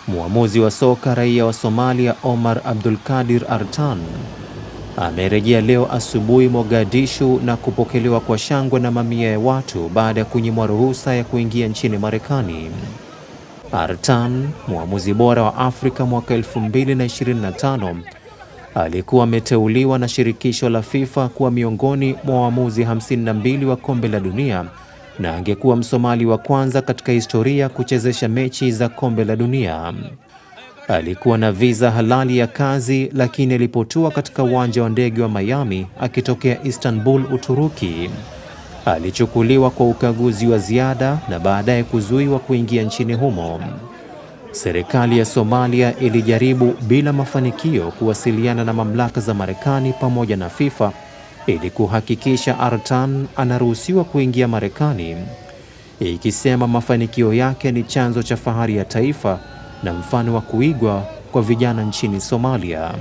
Mwamuzi wa soka raia wa Somalia Omar Abdulkadir Artan amerejea leo asubuhi Mogadishu na kupokelewa kwa shangwe na mamia ya watu baada ya kunyimwa ruhusa ya kuingia nchini Marekani. Artan, mwamuzi bora wa Afrika mwaka 2025, alikuwa ameteuliwa na shirikisho la FIFA kuwa miongoni mwa waamuzi 52 wa kombe la dunia na angekuwa Msomali wa kwanza katika historia kuchezesha mechi za kombe la dunia. Alikuwa na visa halali ya kazi, lakini alipotua katika uwanja wa ndege wa Miami akitokea Istanbul, Uturuki, alichukuliwa kwa ukaguzi wa ziada na baadaye kuzuiwa kuingia nchini humo. Serikali ya Somalia ilijaribu bila mafanikio kuwasiliana na mamlaka za Marekani pamoja na FIFA ili kuhakikisha Artan anaruhusiwa kuingia Marekani, ikisema mafanikio yake ni chanzo cha fahari ya taifa na mfano wa kuigwa kwa vijana nchini Somalia.